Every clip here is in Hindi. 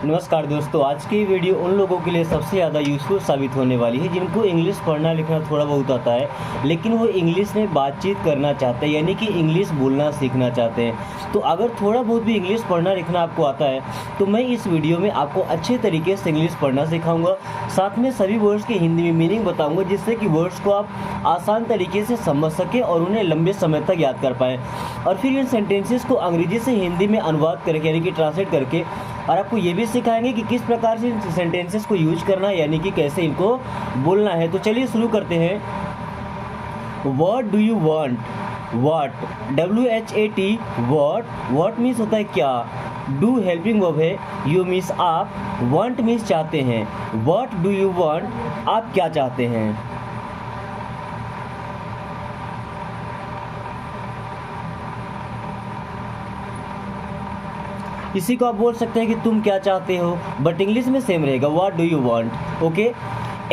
नमस्कार दोस्तों, आज की वीडियो उन लोगों के लिए सबसे ज़्यादा यूज़फुल साबित होने वाली है जिनको इंग्लिश पढ़ना लिखना थोड़ा बहुत आता है, लेकिन वो इंग्लिश में बातचीत करना चाहते हैं, यानी कि इंग्लिश बोलना सीखना चाहते हैं। तो अगर थोड़ा बहुत भी इंग्लिश पढ़ना लिखना आपको आता है तो मैं इस वीडियो में आपको अच्छे तरीके से इंग्लिश पढ़ना सिखाऊँगा। साथ में सभी वर्ड्स के हिंदी में मीनिंग बताऊँगा, जिससे कि वर्ड्स को आप आसान तरीके से समझ सकें और उन्हें लंबे समय तक याद कर पाएँ। और फिर इन सेंटेंसेस को अंग्रेजी से हिंदी में अनुवाद करके, यानी कि ट्रांसलेट करके, और आपको ये भी सिखाएंगे कि किस प्रकार से इन सेंटेंसेस को यूज करना है, यानी कि कैसे इनको बोलना है। तो चलिए शुरू करते हैं। What do you want? What, WHAT, what means होता है क्या। डू हेल्पिंग वर्ब है, यू मीन्स आप, वांट मीन्स चाहते हैं। व्हाट डू यू वांट, आप क्या चाहते हैं। इसी को आप बोल सकते हैं कि तुम क्या चाहते हो, बट इंग्लिश में सेम रहेगा, what do you want. Okay.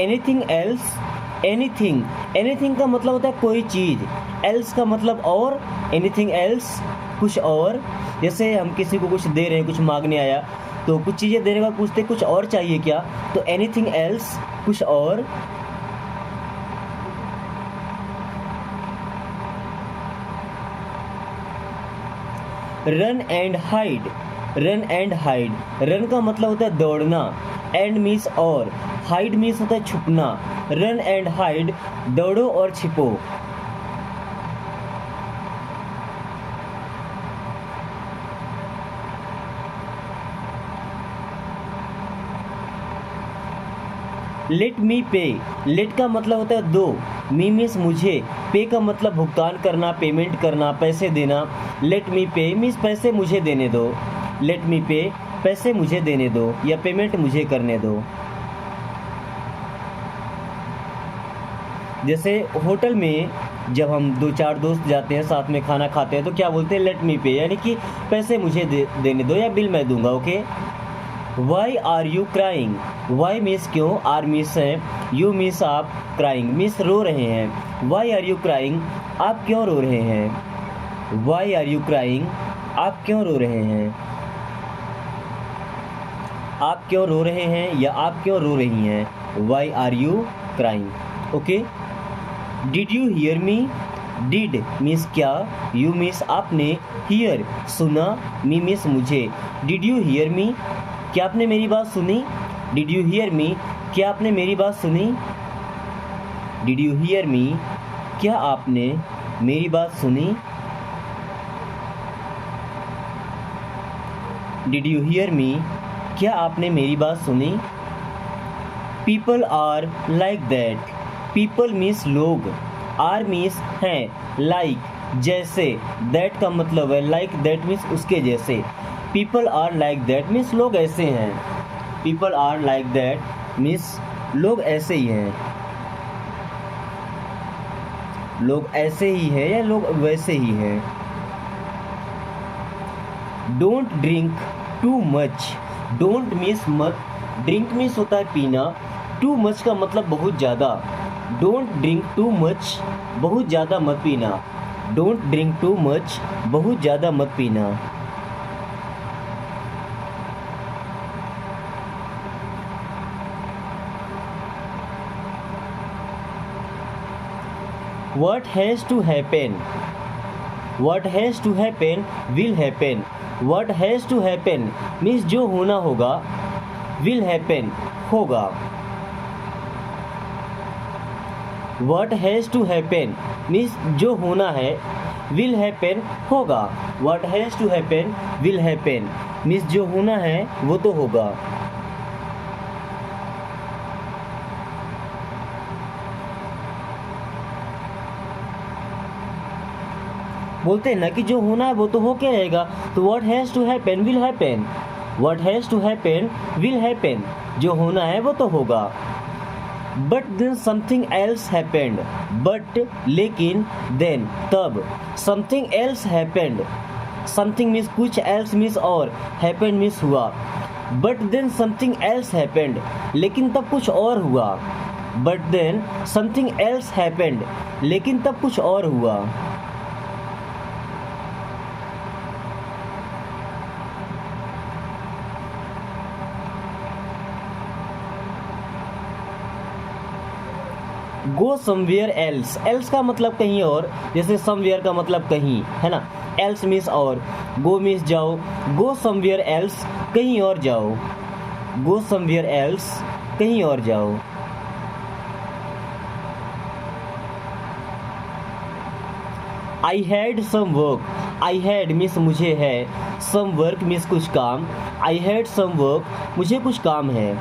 Anything else, anything का मतलब होता है कोई चीज़, एल्स का मतलब और, एनीथिंग एल्स कुछ और। जैसे हम किसी को कुछ दे रहे हैं, कुछ मांगने आया तो कुछ चीज़ें देने का पूछते कुछ और चाहिए क्या, तो एनीथिंग एल्स कुछ और। Run and hide, run and hide, run का मतलब होता है दौड़ना, एंड मीन्स और, हाइड मीन्स होता है छुपना। रन एंड हाइड, दौड़ो और छिपो। लेट मी पे, लेट का मतलब होता है दो, मी मीन्स मुझे, पे का मतलब भुगतान करना, पेमेंट करना, पैसे देना। लेट मी पे मीन्स पैसे मुझे देने दो। लेट मी पे, पैसे मुझे देने दो या पेमेंट मुझे करने दो। जैसे होटल में जब हम 2-4 दोस्त जाते हैं, साथ में खाना खाते हैं, तो क्या बोलते हैं, लेट मी पे, यानी कि पैसे मुझे देने दो या बिल मैं दूंगा। Okay. Why are you crying, why means क्यों, आर मीन्स है, यू मीन्स आप, क्राइंग मीन्स रो रहे हैं। वाई आर यू क्राइंग, आप क्यों रो रहे हैं। वाई आर यू क्राइंग, आप क्यों रो रहे हैं। आप क्यों रो रहे हैं या आप क्यों रो रही हैं। Why are you crying. Okay. Did you hear me, did means क्या, यू मीन्स आपने, हियर सुना, मी मीन्स मुझे। डिड यू हियर मी, क्या आपने मेरी बात सुनी। डिड यू हियर मी, क्या आपने मेरी बात सुनी। डिड यू हियर मी, क्या आपने मेरी बात सुनी। डिड यू हियर मी, क्या आपने मेरी बात सुनी। People are like that, people means लोग, आर मीन्स हैं, लाइक जैसे, दैट का मतलब है लाइक दैट मीन्स उसके जैसे। People are like that means लोग ऐसे हैं। People are like that means लोग ऐसे ही हैं, लोग ऐसे ही हैं या लोग वैसे ही हैं। Don't drink too much, don't means मत, ड्रिंक मीन्स होता है पीना, टू मच का मतलब बहुत ज़्यादा। डोंट ड्रिंक टू मच, बहुत ज़्यादा मत पीना। डोंट ड्रिंक टू मच, बहुत ज़्यादा मत पीना। What has to happen, what has to happen will happen। What has to happen means जो होना होगा, will happen होगा। What has to happen means जो होना है, will happen होगा। What has to happen will happen means जो होना है वो तो होगा। बोलते हैं ना कि जो होना है वो तो होके रहेगा, तो what has to happen will happen। what has to happen will happen, जो होना है वो तो होगा। but then something else happened, but लेकिन, then तब, something else happened, something means कुछ, else means और, happened means हुआ। but then something else happened, लेकिन तब कुछ और हुआ। but then something else happened, लेकिन तब कुछ और हुआ। गो समवेयर एल्स, एल्स का मतलब कहीं और, जैसे समवेयर का मतलब कहीं, है ना, एल्स मीन्स और, गो मीन्स जाओ, गो समवेयर एल्स कहीं और जाओ, गो समवेयर एल्स कहीं और जाओ। I had some work, I had means मुझे है, सम वर्क मीन्स कुछ काम, आई हैड सम वर्क मुझे कुछ काम है,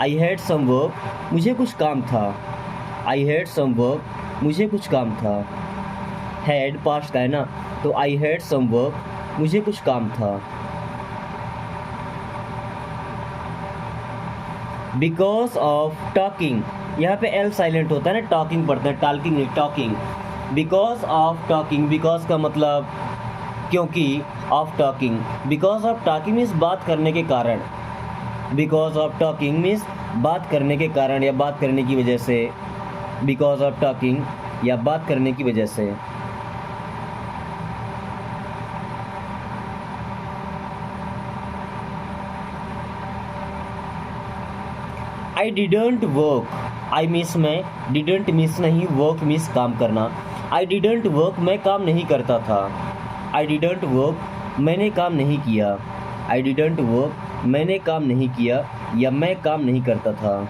आई हैड सम वर्क मुझे कुछ काम था, आई हैड सम वर्क मुझे कुछ काम था। हैड पास्ट का है ना, तो आई हैड सम वर्क मुझे कुछ काम था। बिकॉज ऑफ टॉकिंग, यहाँ पे एल साइलेंट होता है ना, टॉकिंग पढ़ते हैं, टॉकिंग नहीं talking. Because of talking, because का मतलब क्योंकि, of talking, because of talking means बात करने के कारण, बिकॉज ऑफ टॉकिंग मीन्स बात करने के कारण या बात करने की वजह से, बिकॉज ऑफ टॉकिंग या बात करने की वजह से। I didn't work, I means मैं, डिडंट मीन्स नहीं, वर्क मीन्स काम करना। आई डिडंट वर्क मैं काम नहीं करता था, आई डिडंट वर्क मैंने काम नहीं किया, आई डिडंट वर्क मैंने काम नहीं किया या मैं काम नहीं करता था।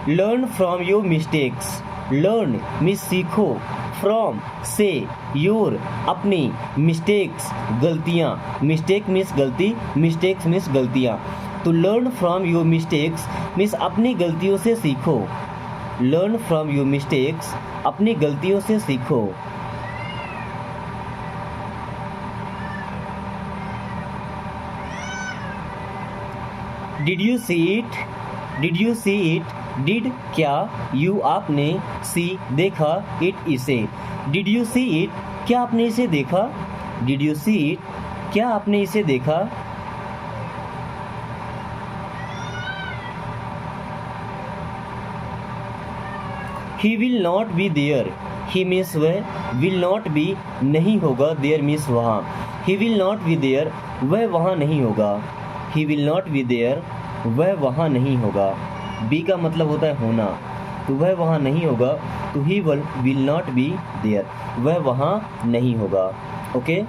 Learn from your mistakes, learn means सीखो, फ्रॉम से, योर अपनी, मिस्टेक्स गलतियाँ, मिस्टेक मीन्स गलती, मिस्टेक्स मीन्स गलतियाँ। तो learn from your mistakes means अपनी गलतियों से सीखो, लर्न फ्रॉम योर मिस्टेक्स अपनी गलतियों से सीखो। Did you see it, did you see it, did क्या, यू आपने, सी देखा, इट इसे। डिड यू सी इट क्या आपने इसे देखा, डिड यू सी इट क्या आपने इसे देखा। He will not be there, he means वह, विल नॉट बी नहीं होगा, देयर मीन्स वहाँ, he will not be there वह वहाँ नहीं होगा, he will not be there वह वहाँ नहीं होगा। बी का मतलब होता है होना, तो वह वहाँ नहीं होगा, तो he will not be there वह वहाँ नहीं होगा। Okay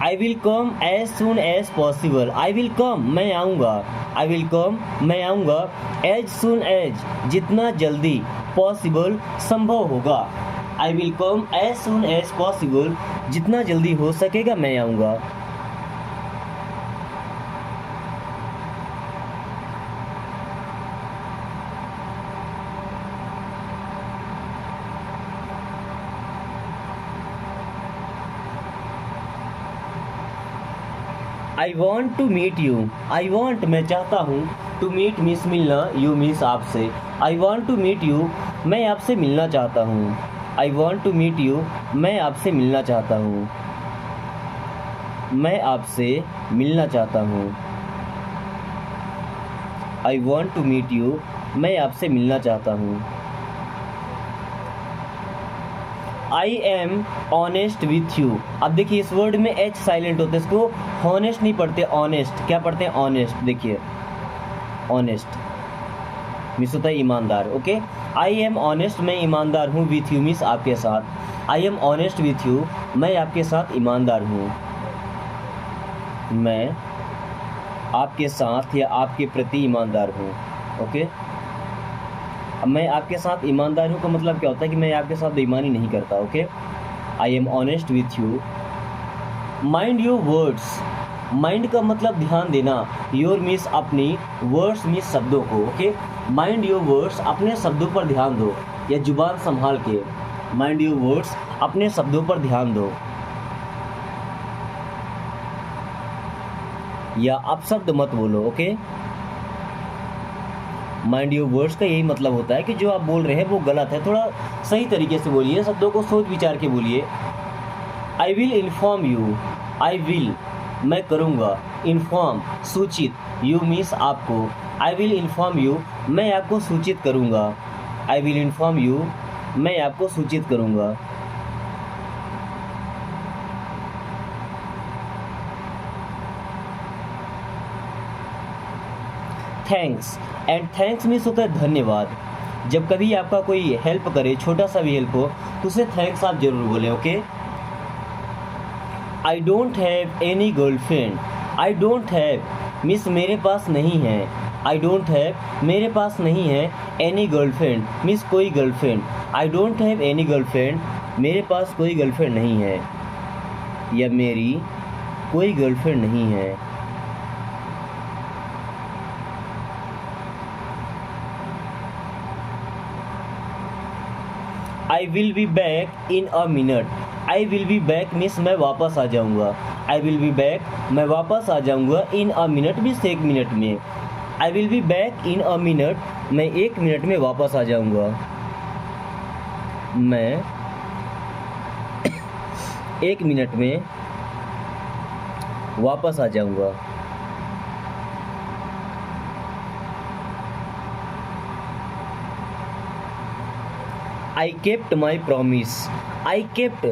I will come as soon as possible, I will come मैं आऊँगा, आई विल कम मैं आऊँगा, एज सुन एज जितना जल्दी, पॉसिबल संभव होगा, I will come as soon as possible जितना जल्दी हो सकेगा मैं आऊँगा। I want to meet you, I want मैं चाहता हूँ, टू मीट मीन्स मिलना, यू मीन्स आपसे, I want to meet you मैं आपसे मिलना चाहता हूँ, I want to meet you मैं आपसे मिलना चाहता हूँ, मैं आपसे मिलना चाहता हूँ। I want to meet you मैं आपसे मिलना चाहता हूँ। I am honest with you, अब देखिए इस वर्ड में एच साइलेंट होता है, इसको हॉनेस्ट नहीं पढ़ते, ऑनेस्ट, क्या पढ़ते हैं ऑनेस्ट, देखिए ऑनेस्ट मीन्स होता है ईमानदार। ओके आई एम ऑनेस्ट मैं ईमानदार हूँ, विथ यू मीन्स आपके साथ, आई एम ऑनेस्ट विथ यू मैं आपके साथ ईमानदार हूँ, मैं आपके साथ या आपके प्रति ईमानदार हूँ। ओके अब मैं आपके साथ ईमानदार हूँ का मतलब क्या होता है कि मैं आपके साथ बेईमानी नहीं करता। Okay I am honest with you. Mind your words, mind का मतलब ध्यान देना, योर मीन्स अपनी, वर्ड्स मीन्स शब्दों को। ओके माइंड योर वर्ड्स अपने शब्दों पर ध्यान दो या जुबान संभाल के, माइंड योर वर्ड्स अपने शब्दों पर ध्यान दो या अपशब्द मत बोलो। ओके माइंड योर वर्ड्स का यही मतलब होता है कि जो आप बोल रहे हैं वो गलत है, थोड़ा सही तरीके से बोलिए, शब्दों को सोच विचार के बोलिए। I will inform you, I will मैं करूँगा, इन्फॉर्म सूचित, यू मीन्स आपको, आई विल इन्फॉर्म यू मैं आपको सूचित करूँगा, आई विल इन्फॉर्म यू मैं आपको सूचित करूँगा। थैंक्स। एंड थैंक्स मीन्स होता है धन्यवाद। जब कभी आपका कोई हेल्प करे, छोटा सा भी हेल्प हो, तो उसे थैंक्स आप जरूर बोलें। Okay. I don't have any girlfriend. I don't have means मेरे पास नहीं है। आई डोंट हैव मेरे पास नहीं है। एनी गर्लफ्रेंड मीन्स कोई girlfriend. I don't have any girlfriend मेरे पास कोई गर्लफ्रेंड नहीं है, या मेरी कोई गर्लफ्रेंड नहीं है। I will be back in a minute. I will be back means मैं वापस आ जाऊँगा। आई विल बी बैक मैं वापस आ जाऊँगा। इन अ मिनट मीन्स एक मिनट में। I will be back in a minute मैं एक मिनट में वापस आ जाऊँगा। मैं एक मिनट में वापस आ जाऊँगा। I kept my promise. I kept,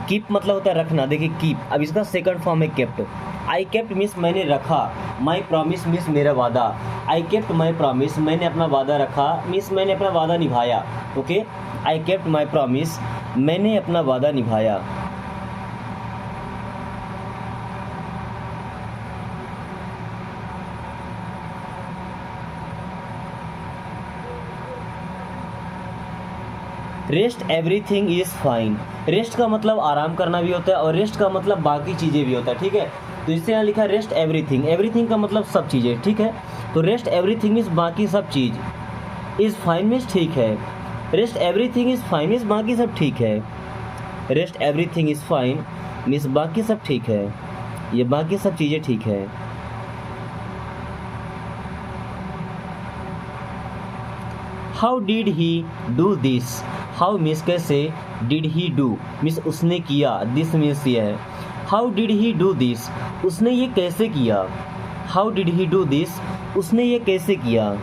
keep मतलब होता है रखना। देखिए कीप, अब इसका सेकंड फॉर्म है केप्ट। आई केप्ट मीन्स मैंने रखा। माई प्रॉमिस मीन्स मेरा वादा। आई केप्ट माई प्रॉमिस मैंने अपना वादा रखा, मीन्स मैंने अपना वादा निभाया। Okay. I kept my promise मैंने अपना वादा निभाया। Rest everything is fine. Rest का मतलब आराम करना भी होता है, और रेस्ट का मतलब बाकी चीज़ें भी होता है। ठीक है, तो इससे यहाँ लिखा है रेस्ट एवरीथिंग। एवरीथिंग का मतलब सब चीज़ें। ठीक है, तो रेस्ट एवरीथिंग मीन्स बाकी सब चीज़। इज़ फाइन मीन्स ठीक है। Rest everything is fine means बाकी सब ठीक है। Rest everything is fine means बाकी सब ठीक है, ये बाकी सब चीज़ें ठीक है। How did he do this. How means कैसे, डिड ही डू मीन्स उसने किया, दिस मीन्स यह है। How did he do this उसने ये कैसे किया। How did he do this उसने ये कैसे किया।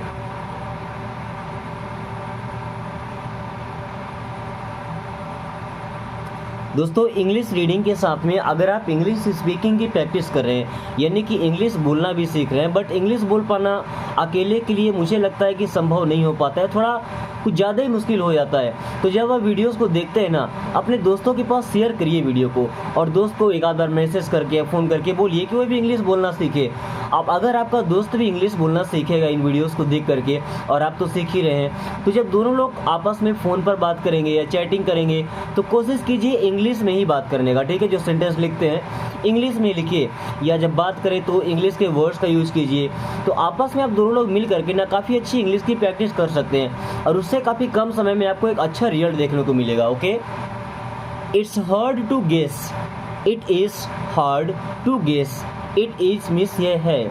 दोस्तों इंग्लिश रीडिंग के साथ में अगर आप इंग्लिश स्पीकिंग की प्रैक्टिस कर रहे हैं, यानी कि इंग्लिश बोलना भी सीख रहे हैं, बट इंग्लिश बोल पाना अकेले के लिए मुझे लगता है कि संभव नहीं हो पाता है, थोड़ा कुछ ज़्यादा ही मुश्किल हो जाता है। तो जब आप वीडियोस को देखते हैं ना, अपने दोस्तों के पास शेयर करिए वीडियो को, और दोस्त को एक आध बार मैसेज करके फ़ोन करके बोलिए कि वो भी इंग्लिश बोलना सीखे। अब अगर आपका दोस्त भी इंग्लिश बोलना सीखेगा इन वीडियोस को देख करके, और आप तो सीख ही रहे हैं, तो जब दोनों लोग आपस में फ़ोन पर बात करेंगे या चैटिंग करेंगे, तो कोशिश कीजिए इंग्लिश में ही बात करने का। ठीक है, जो सेंटेंस लिखते हैं इंग्लिश में लिखिए, या जब बात करें तो इंग्लिश के वर्ड्स का यूज़ कीजिए। तो आपस में आप दोनों लोग मिल करके ना काफ़ी अच्छी इंग्लिश की प्रैक्टिस कर सकते हैं, और उससे काफ़ी कम समय में आपको एक अच्छा रिजल्ट देखने को मिलेगा। Okay. It's hard to guess. It is hard to guess. It is means ये है,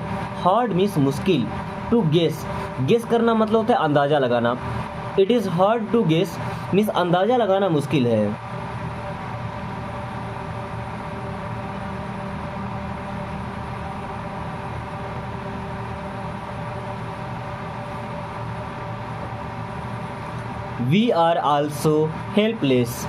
हार्ड मीन्स मुश्किल, टू गेस, गेस करना मतलब होता है अंदाज़ा लगाना। It is hard to guess means अंदाज़ा लगाना मुश्किल है। We are also helpless.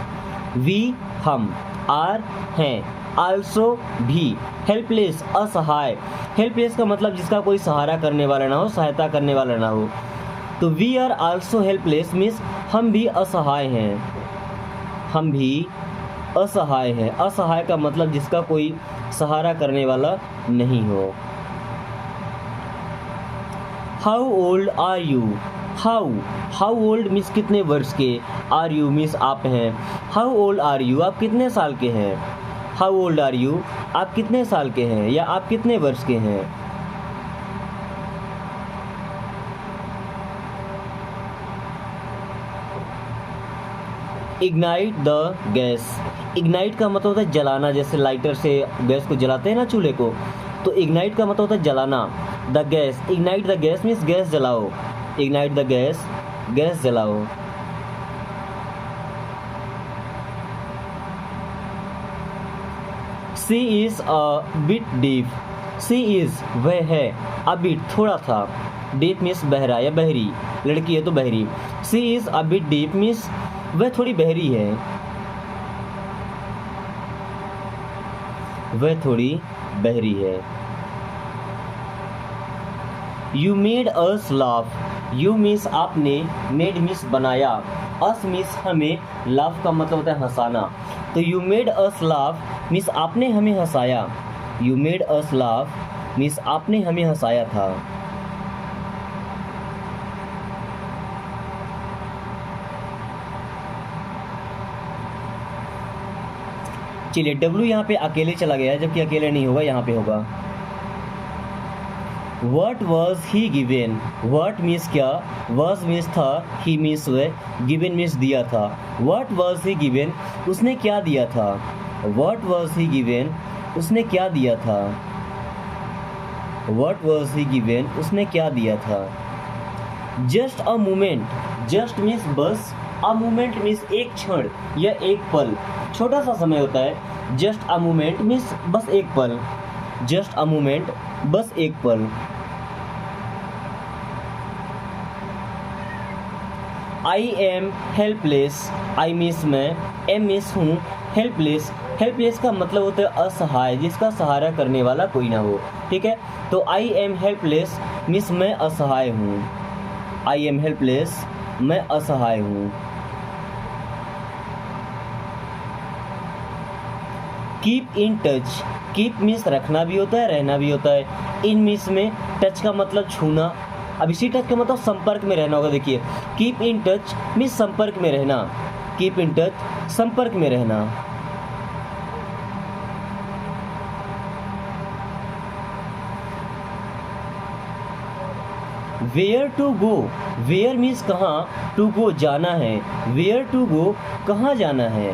We हम, आर हैं, आल्सो भी, हेल्पलेस असहाय। हेल्पलेस का मतलब जिसका कोई सहारा करने वाला ना हो, सहायता करने वाला ना हो। तो we are also helpless means हम भी असहाय हैं। हम भी असहाय हैं। असहाय का मतलब जिसका कोई सहारा करने वाला नहीं हो। How old are you. How old means कितने वर्ष के, आर यू मीन्स आप हैं। हाउ ओल्ड आर यू आप कितने साल के हैं। हाउ ओल्ड आर यू आप कितने साल के हैं, या आप कितने वर्ष के हैं। Ignite the gas. इग्नाइट का मतलब होता है जलाना, जैसे लाइटर से गैस को जलाते हैं ना, चूल्हे को, तो इग्नाइट का मतलब होता है जलाना। The gas, ignite the gas means gas जलाओ। इग्नाइट द गैस, गैस जलाओ। She is a bit deep. She is वह है, अ बिट थोड़ा सा, डीप मीन्स बहरा या बहरी, लड़की है तो बहरी। She is a bit deep means वह थोड़ी बहरी है, वह थोड़ी बहरी है। You made us laugh, you means आपने, मेड मीन्स बनाया, अस मीन्स हमें, लाफ का मतलब होता है हंसाना। तो you made us laugh means आपने हमें हंसाया, you made us laugh means आपने हमें हंसाया था। चलिए W यहाँ पे अकेले चला गया है, जबकि अकेले नहीं होगा, यहाँ पे होगा। What was he given? What means क्या, was मीन्स था, he मीन्स वह, given मीन्स दिया था। What was he given? उसने क्या दिया था। What was he given? उसने क्या दिया था। What was he given? उसने क्या दिया था। Just a moment, just means बस, a moment मीन्स एक क्षण या एक पल, छोटा सा समय होता है। जस्ट अ मोमेंट मीन्स बस एक पल, जस्ट अ मोमेंट बस एक पल। I am helpless, I means मैं, एम मीन्स हूँ, हेल्पलेस, हेल्पलेस का मतलब होता है असहाय, जिसका सहारा करने वाला कोई ना हो। ठीक है, तो आई एम हेल्पलेस मीन्स मैं असहाय हूँ, आई एम हेल्पलेस मैं असहाय हूँ। Keep in touch, keep means रखना भी होता है, रहना भी होता है। इन मीन्स में टच का मतलब छूना, अब इसी टच का मतलब संपर्क में रहना होगा। देखिए कीप इन टच मीन्स संपर्क में रहना, कीप इन टच संपर्क में रहना। Where to go, where means कहाँ, टू गो जाना है, वेयर टू गो कहाँ जाना है,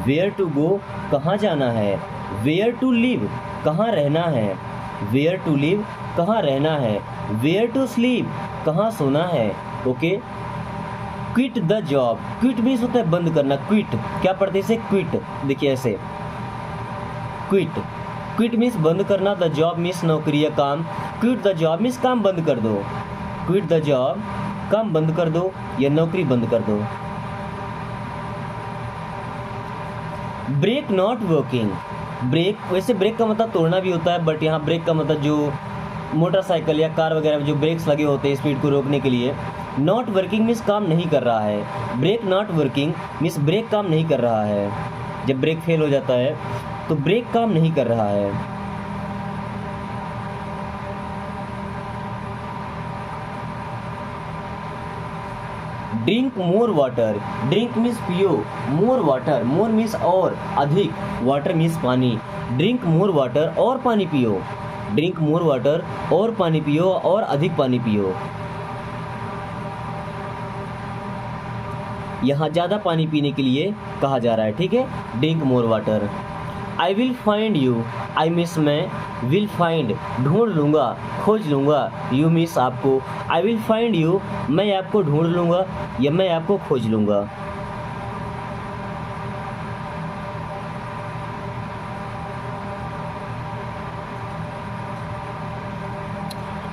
वेयर टू गो कहाँ जाना है। वेयर टू लिव कहाँ रहना है, वेयर टू लिव कहाँ रहना है। वेयर टू स्लीप कहाँ सोना है। Okay, quit the job, quit means होता है बंद करना, क्विट क्या पढ़ते हैं इसे, क्विट, देखिए ऐसे क्विट, क्विट मीन्स बंद करना, द जॉब मीन्स नौकरी या काम, क्विट द जॉब मीन्स काम बंद कर दो, क्विट द जॉब काम बंद कर दो या नौकरी बंद कर दो। ब्रेक नॉट वर्किंग, ब्रेक वैसे ब्रेक का मतलब तोड़ना भी होता है, बट यहाँ ब्रेक का मतलब जो मोटरसाइकिल या कार वगैरह में जो ब्रेक्स लगे होते हैं स्पीड को रोकने के लिए। नॉट वर्किंग मीन्स काम नहीं कर रहा है, brake not working means brake काम नहीं कर रहा है। जब ब्रेक फेल हो जाता है तो ब्रेक काम नहीं कर रहा है। Drink more water, drink means पियो, मोर वाटर, मोर मीन्स और, अधिक, वाटर मीन्स पानी। ड्रिंक मोर वाटर और पानी पियो, ड्रिंक मोर वाटर और पानी पियो और अधिक पानी पियो। यहाँ ज़्यादा पानी पीने के लिए कहा जा रहा है। ठीक है, drink more water. I will find you, I means मैं, विल फाइंड ढूंढ लूँगा, खोज लूँगा, यू मीन्स आपको। आई विल फाइंड यू मैं आपको ढूंढ लूँगा या मैं आपको खोज लूँगा।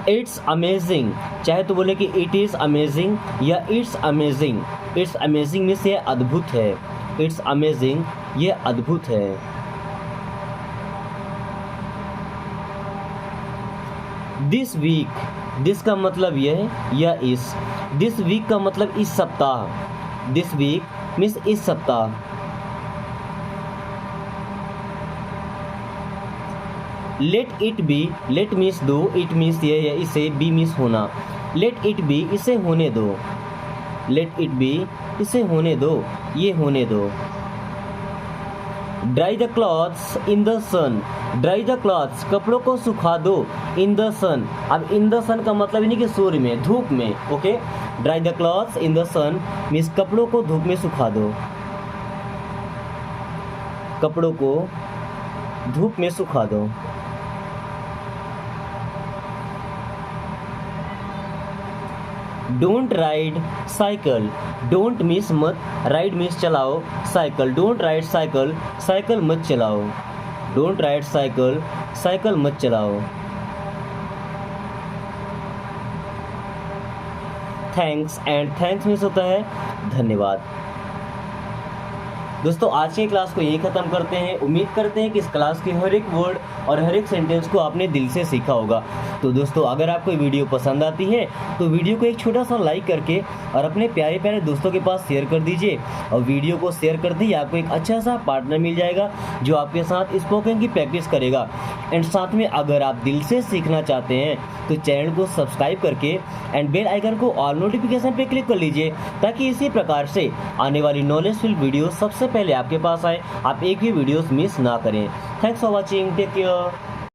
इट्स अमेजिंग, चाहे तो बोले कि इट इज़ अमेजिंग या it's amazing. It's amazing means ये अद्भुत है, इट्स अमेजिंग ये अद्भुत है। दिस वीक, दिस का मतलब यह या इस, दिस वीक का मतलब इस सप्ताह, दिस वीक मीन्स इस सप्ताह। Let it be, let means दो, इट मीन्स ये या इसे, बी मीन्स होना। लेट इट बी इसे होने दो, लेट इट बी इसे होने दो, ये होने दो। Dry the clothes in the sun, dry the clothes कपड़ों को सुखा दो, इन द सन, अब इन द सन का मतलब नहीं कि सूर्य में, धूप में। Okay, dry the clothes in the sun means कपड़ों को धूप में सुखा दो, कपड़ों को धूप में सुखा दो। Don't ride cycle, don't means मत, राइड मीन्स चलाओ, cycle, don't ride cycle, cycle मत चलाओ, डोंट राइड साइकिल, साइकिल मत चलाओ। थैंक्स एंड थैंक्स मीन्स होता है धन्यवाद। दोस्तों आज की क्लास को यही ख़त्म करते हैं। उम्मीद करते हैं कि इस क्लास के हर एक वर्ड और हर एक सेंटेंस को आपने दिल से सीखा होगा। तो दोस्तों अगर आपको वीडियो पसंद आती है तो वीडियो को एक छोटा सा लाइक करके और अपने प्यारे प्यारे दोस्तों के पास शेयर कर दीजिए। और वीडियो को शेयर करते ही आपको एक अच्छा सा पार्टनर मिल जाएगा जो आपके साथ स्पोकन की प्रैक्टिस करेगा। एंड साथ में अगर आप दिल से सीखना चाहते हैं तो चैनल को सब्सक्राइब करके एंड बेल आइकन को ऑल नोटिफिकेशन पे क्लिक कर लीजिए, ताकि इसी प्रकार से आने वाली नॉलेजफुल वीडियो सबसे पहले आपके पास आए, आप एक भी वीडियोस मिस ना करें। Thanks for watching, take care.